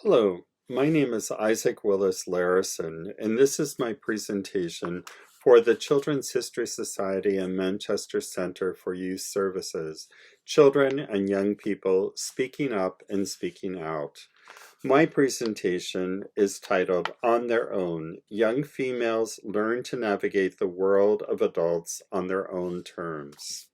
Hello, my name is Isaac Willis Larison, and this is my presentation for the Children's History Society and Manchester Center for Youth Services, Children and Young People Speaking Up and Speaking Out. My presentation is titled On Their Own, Young Females Learn to Navigate the World of Adults on Their Own Terms.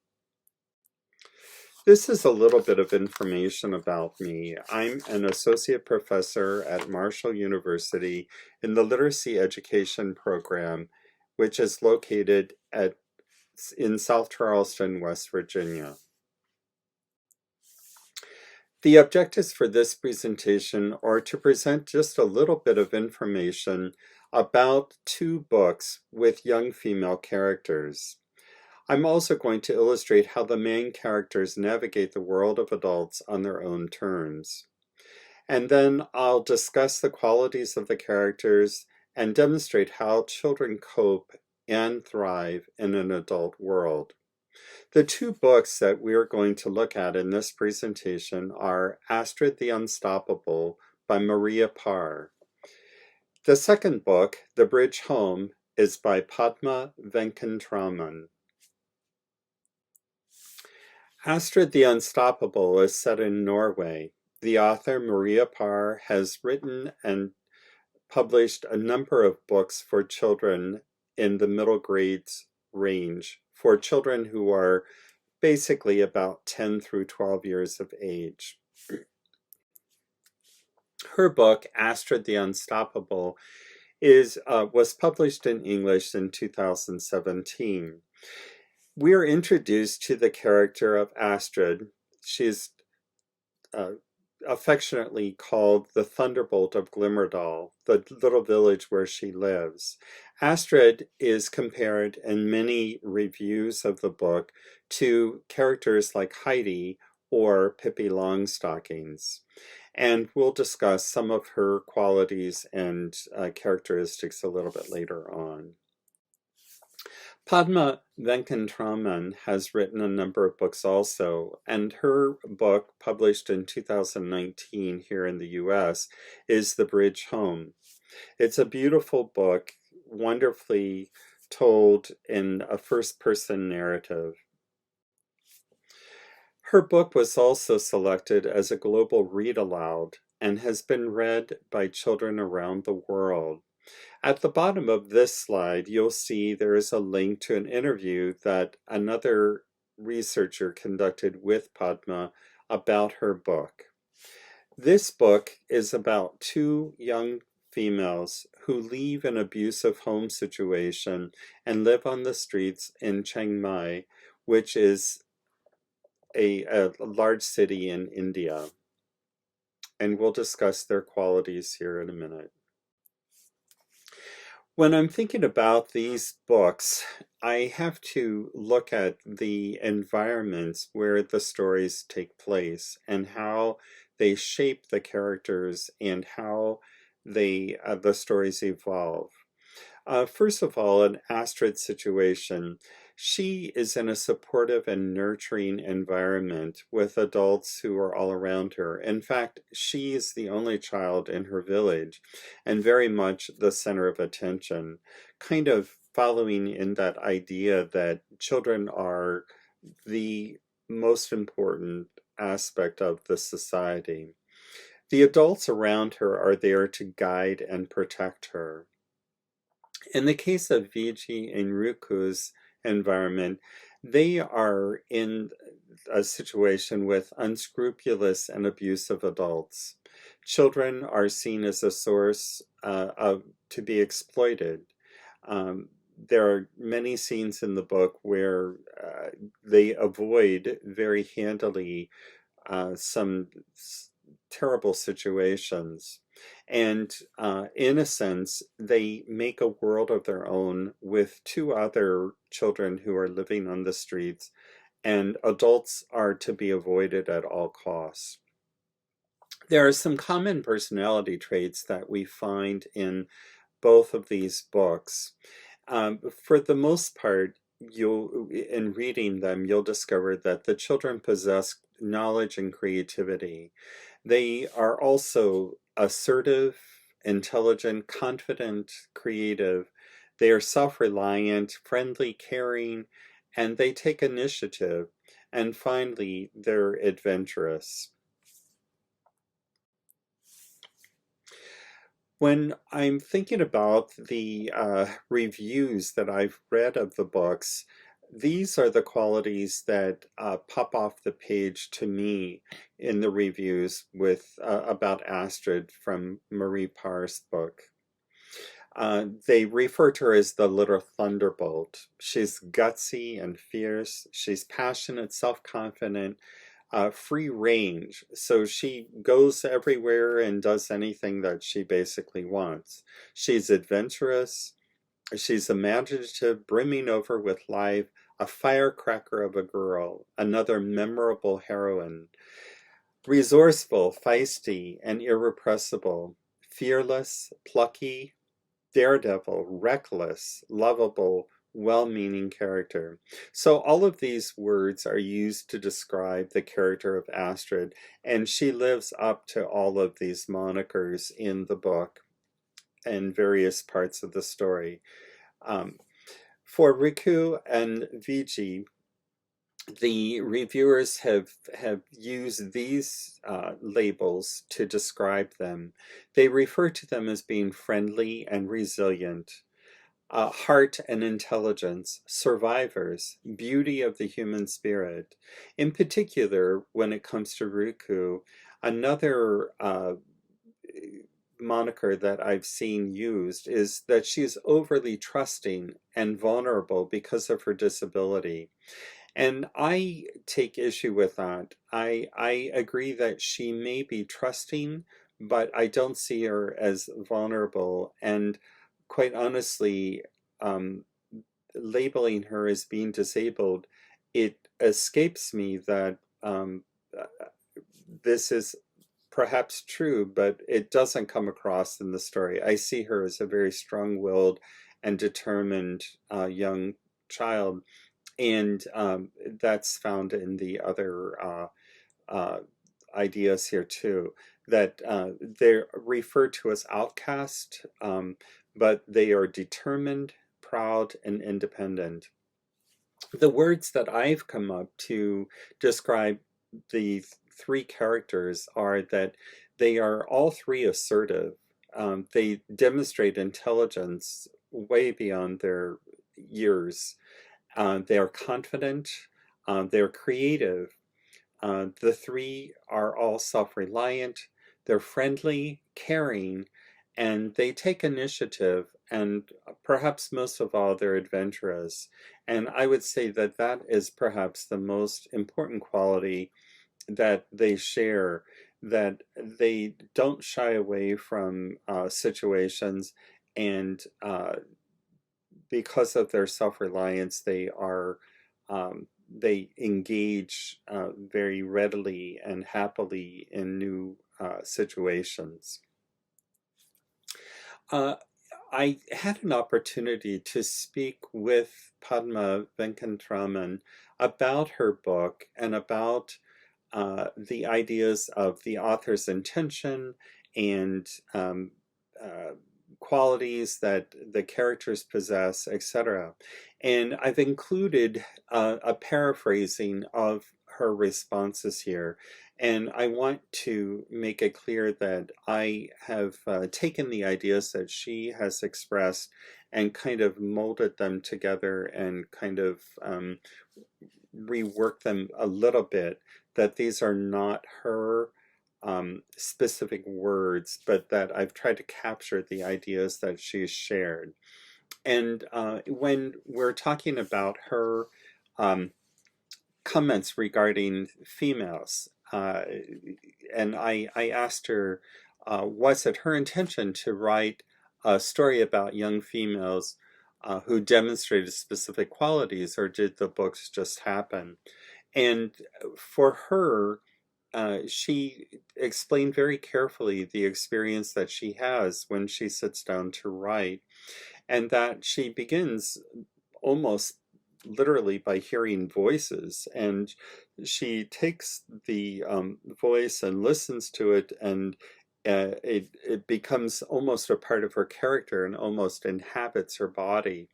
This is a little bit of information about me. I'm an associate professor at Marshall University in the Literacy Education program, which is located in South Charleston, West Virginia. The objectives for this presentation are to present just a little bit of information about two books with young female characters. I'm also going to illustrate how the main characters navigate the world of adults on their own terms. And then I'll discuss the qualities of the characters and demonstrate how children cope and thrive in an adult world. The two books that we're going to look at in this presentation are Astrid The Unstoppable by Maria Parr. The second book, The Bridge Home, is by Padma Venkatraman. Astrid the Unstoppable is set in Norway. The author, Maria Parr, has written and published a number of books for children in the middle grades range, for children who are basically about 10 through 12 years of age. Her book, Astrid the Unstoppable, was published in English in 2017. We are introduced to the character of Astrid. She's affectionately called the Thunderbolt of Glimmerdal, the little village where she lives. Astrid is compared in many reviews of the book to characters like Heidi or Pippi Longstockings. And we'll discuss some of her qualities and characteristics a little bit later on. Padma Venkatraman has written a number of books also, and her book, published in 2019 here in the US, is The Bridge Home. It's a beautiful book, wonderfully told in a first-person narrative. Her book was also selected as a global read aloud and has been read by children around the world. At the bottom of this slide, you'll see there is a link to an interview that another researcher conducted with Padma about her book. This book is about two young females who leave an abusive home situation and live on the streets in Chiang Mai, which is a large city in India. And we'll discuss their qualities here in a minute. When I'm thinking about these books, I have to look at the environments where the stories take place and how they shape the characters and how the stories evolve. First of all, in Astrid's situation, she is in a supportive and nurturing environment with adults who are all around her. In fact, she is the only child in her village and very much the center of attention, kind of following in that idea that children are the most important aspect of the society. The adults around her are there to guide and protect her. In the case of Viji and Ruku's environment, they are in a situation with unscrupulous and abusive adults. Children are seen as a source to be exploited. There are many scenes in the book where they avoid very handily some terrible situations. And in a sense, they make a world of their own with two other children who are living on the streets, and adults are to be avoided at all costs. There are some common personality traits that we find in both of these books. For the most part, in reading them, you'll discover that the children possess knowledge and creativity. They are also assertive, intelligent, confident, creative. They are self-reliant, friendly, caring, and they take initiative. And finally, they're adventurous. When I'm thinking about the reviews that I've read of the books, these are the qualities that pop off the page to me in the reviews with about Astrid from Marie Parr's book. They refer to her as the little thunderbolt. She's gutsy and fierce. She's passionate, self-confident, free range. So she goes everywhere and does anything that she basically wants. She's adventurous. She's imaginative, brimming over with life, a firecracker of a girl, another memorable heroine. Resourceful, feisty, and irrepressible. Fearless, plucky, daredevil, reckless, lovable, well-meaning character. So all of these words are used to describe the character of Astrid, and she lives up to all of these monikers in the book and various parts of the story. Um, for Riku and Viji, the reviewers have used these labels to describe them. They refer to them as being friendly and resilient, heart and intelligence, survivors, beauty of the human spirit. In particular, when it comes to Riku, another moniker that I've seen used is that she's overly trusting and vulnerable because of her disability. And I take issue with that. I agree that she may be trusting, but I don't see her as vulnerable. And quite honestly, um, labeling her as being disabled, it escapes me that uh, this is perhaps true, but it doesn't come across in the story. I see her as a very strong-willed and determined young child, and that's found in the other uh, ideas here too, that they're referred to as outcast, but they are determined, proud, and independent. The words that I've come up to describe the three characters are that they are all three assertive. They demonstrate intelligence way beyond their years. They are confident, they're creative. The three are all self-reliant, they're friendly, caring, and they take initiative, and perhaps most of all, they're adventurous. And I would say that that is perhaps the most important quality that they share, that they don't shy away from situations, and because of their self-reliance, they engage very readily and happily in new situations. Uh, I had an opportunity to speak with Padma Venkatraman about her book and about the ideas of the author's intention and uh, qualities that the characters possess, etc. And I've included a paraphrasing of her responses here. And I want to make it clear that I have taken the ideas that she has expressed and kind of molded them together and kind of rework them a little bit, that these are not her specific words, but that I've tried to capture the ideas that she's shared. And when we're talking about her um, comments regarding females, and I asked her, was it her intention to write a story about young females who demonstrated specific qualities, or did the books just happen? And for her, she explained very carefully the experience that she has when she sits down to write, and that she begins almost literally by hearing voices, and she takes the voice and listens to it, and it becomes almost a part of her character and almost inhabits her body.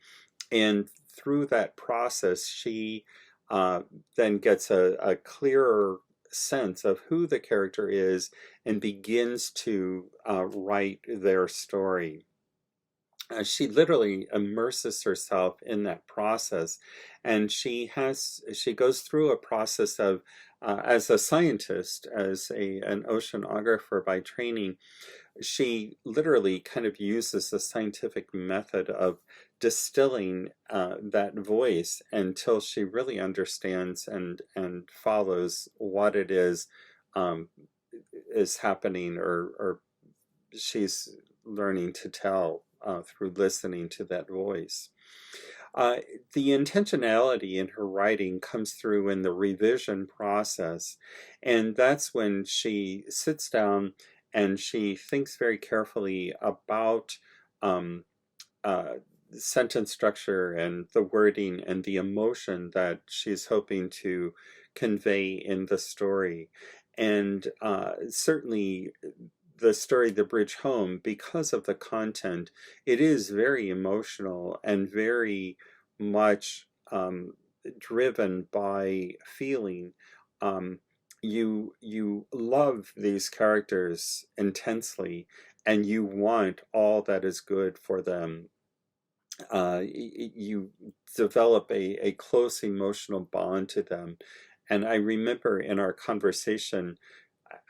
And through that process, she uh, then gets a clearer sense of who the character is and begins to write their story. She literally immerses herself in that process, and she goes through a process of as a scientist, as an oceanographer by training. She literally kind of uses the scientific method of distilling that voice until she really understands and follows what it um, is happening, or she's learning to tell through listening to that voice. Uh, the intentionality in her writing comes through in the revision process, and that's when she sits down and she thinks very carefully about um, uh, sentence structure and the wording and the emotion that she's hoping to convey in the story. And certainly the story The Bridge Home, because of the content, it is very emotional and very much driven by feeling. Um, you love these characters intensely, and you want all that is good for them. You develop a close emotional bond to them. And I remember in our conversation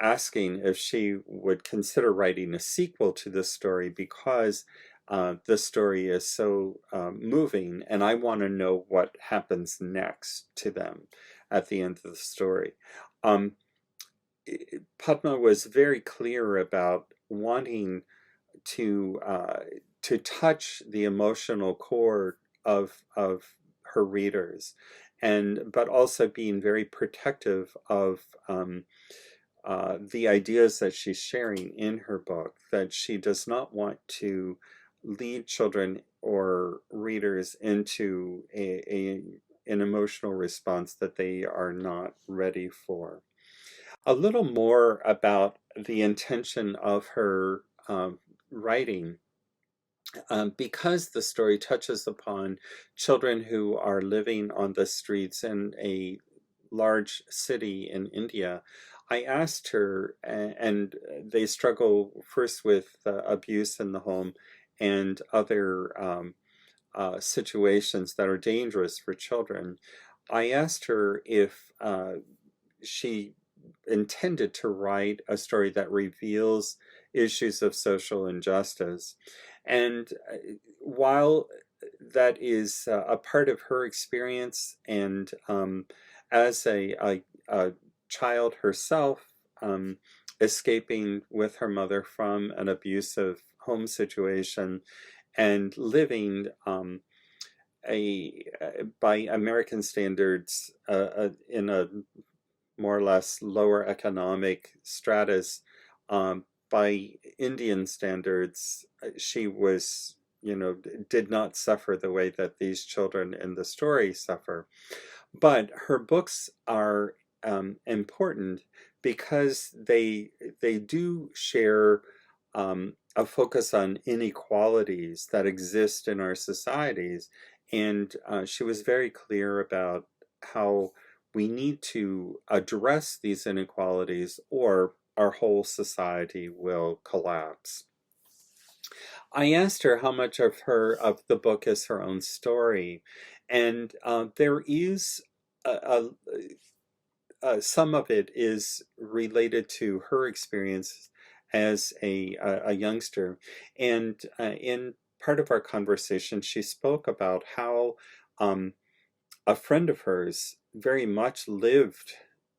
asking if she would consider writing a sequel to this story because the story is so moving, and I want to know what happens next to them at the end of the story. Um, Padma was very clear about wanting to touch the emotional chord of her readers, and but also being very protective of the ideas that she's sharing in her book, that she does not want to lead children or readers into an emotional response that they are not ready for. A little more about the intention of her writing. Because the story touches upon children who are living on the streets in a large city in India, I asked her, and they struggle first with abuse in the home and other situations that are dangerous for children. I asked her if she intended to write a story that reveals issues of social injustice. And while that is a part of her experience, and as a child herself, escaping with her mother from an abusive home situation and living by American standards in a more or less lower economic stratus. By Indian standards, she was, did not suffer the way that these children in the story suffer. But her books are important because they do share a focus on inequalities that exist in our societies, and she was very clear about how we need to address these inequalities or our whole society will collapse. I asked her how much of the book is her own story, and there is some of it is related to her experience as a youngster, and in part of our conversation, she spoke about how um, a friend of hers very much lived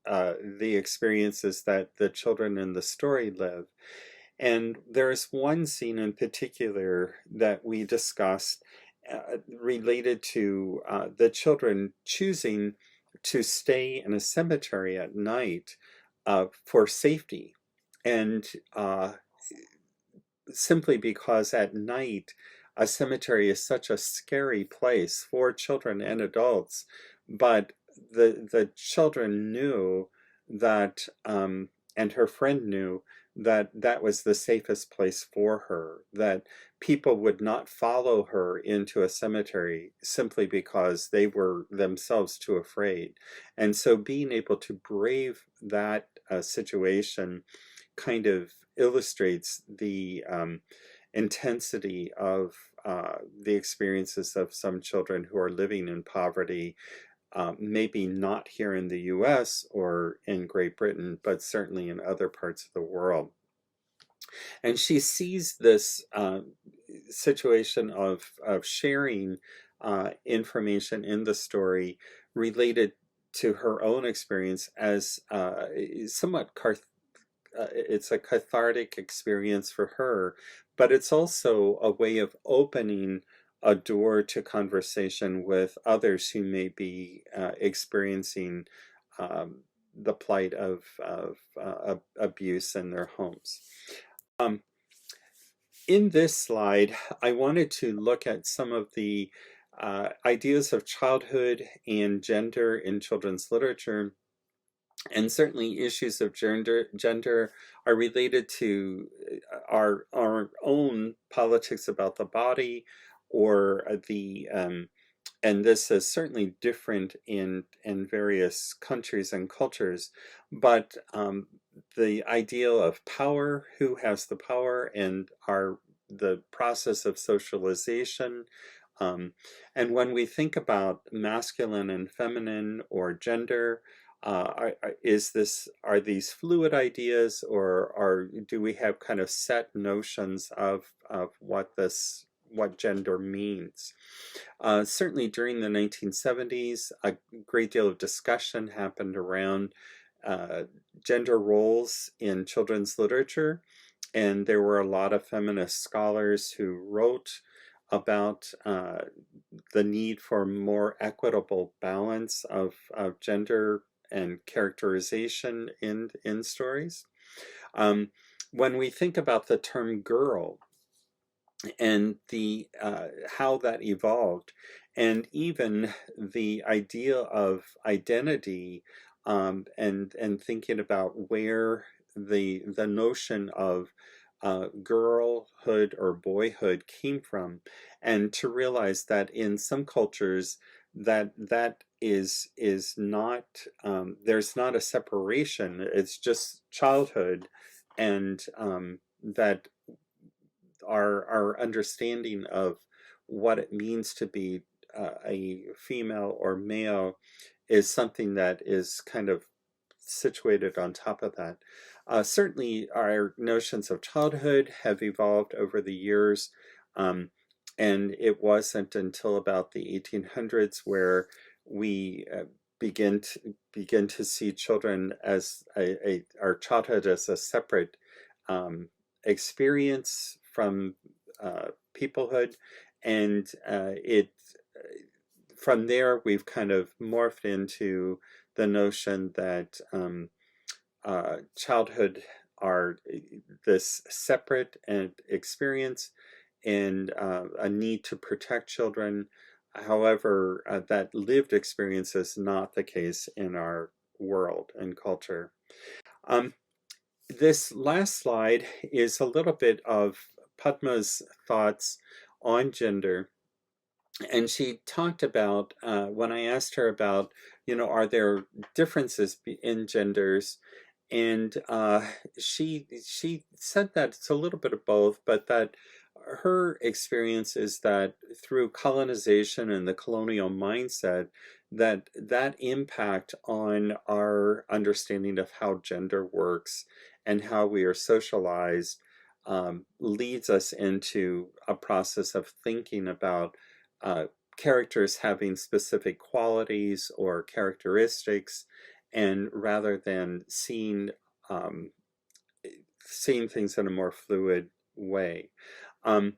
the experiences that the children in the story live. And there's one scene in particular that we discussed related to the children choosing to stay in a cemetery at night for safety. And simply because at night a cemetery is such a scary place for children and adults. But the children knew that, and her friend knew that that was the safest place for her, that people would not follow her into a cemetery simply because they were themselves too afraid. And so being able to brave that situation kind of illustrates the intensity of the experiences of some children who are living in poverty, maybe not here in the US or in Great Britain, but certainly in other parts of the world. And she sees this situation of sharing information in the story related to her own experience as somewhat it's a cathartic experience for her, but it's also a way of opening a door to conversation with others who may be experiencing the plight of abuse in their homes. Um, in this slide, I wanted to look at some of the ideas of childhood and gender in children's literature. And certainly issues of gender are related to our own politics about the body, or and this is certainly different in various countries and cultures, but the ideal of power, who has the power, and the process of socialization. And when we think about masculine and feminine or gender, are these fluid ideas, or do we have kind of set notions of what gender means? Certainly during the 1970s, a great deal of discussion happened around gender roles in children's literature, and there were a lot of feminist scholars who wrote about the need for more equitable balance of gender and characterization in stories. When we think about the term girl and the how that evolved, and even the idea of identity, and thinking about where the notion of girlhood or boyhood came from, and to realize that in some cultures that is not, there's not a separation, it's just childhood, and that our understanding of what it means to be a female or male is something that is kind of situated on top of that. Certainly, our notions of childhood have evolved over the years, and it wasn't until about the 1800s where we begin to see children as our childhood as a separate experience from peoplehood, and it from there we've kind of morphed into the notion that childhood are this separate and experience, and a need to protect children. However, that lived experience is not the case in our world and culture. Um, this last slide is a little bit of Padma's thoughts on gender. And she talked about, when I asked her about, are there differences in genders? And she said that it's a little bit of both, but that her experience is that through colonization and the colonial mindset, that impact on our understanding of how gender works and how we are socialized leads us into a process of thinking about uh, characters having specific qualities or characteristics, and rather than um, seeing things in a more fluid way. Um,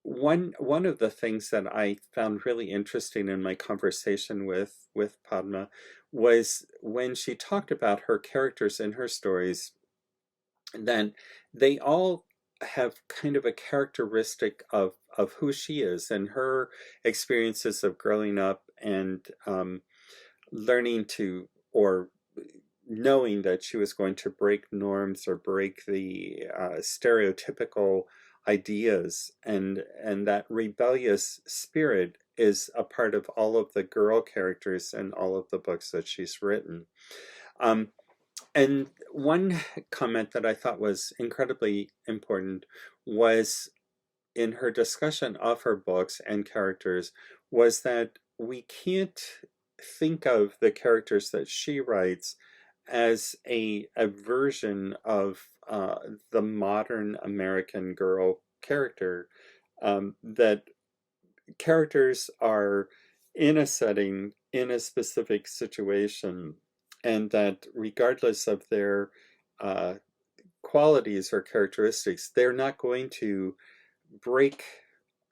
one of the things that I found really interesting in my conversation with Padma was when she talked about her characters in her stories, then they all have kind of a characteristic of who she is and her experiences of growing up and learning to, or knowing that she was going to break norms or break the stereotypical ideas, and that rebellious spirit is a part of all of the girl characters and all of the books that she's written. Um, and one comment that I thought was incredibly important was in her discussion of her books and characters was that we can't think of the characters that she writes as a version of the modern American girl character. That characters are in a setting, in a specific situation, and that regardless of their uh, qualities or characteristics, they're not going to break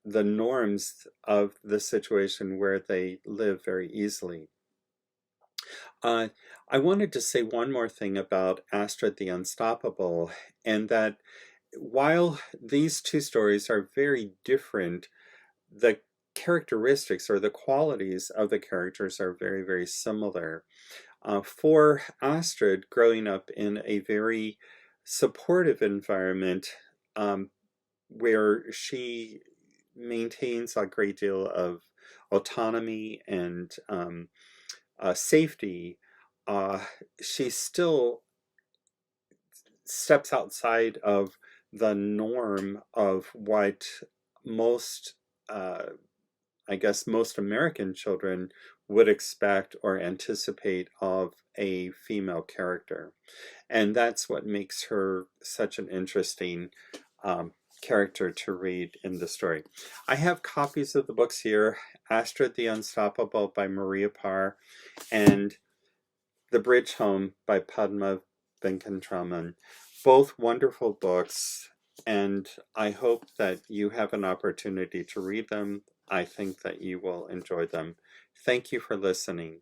the norms of the situation where they live very easily. Uh, I wanted to say one more thing about Astrid the Unstoppable, and that while these two stories are very different, the characteristics or the qualities of the characters are very, very similar. For Astrid, growing up in a very supportive environment, um, where she maintains a great deal of autonomy and safety, uh, she still steps outside of the norm of what most, uh, I guess, most American children would expect or anticipate of a female character. And that's what makes her such an interesting character to read in the story. I have copies of the books here, Astrid the Unstoppable by Maria Parr and The Bridge Home by Padma Venkatraman. Both wonderful books, and I hope that you have an opportunity to read them. I think that you will enjoy them. Thank you for listening.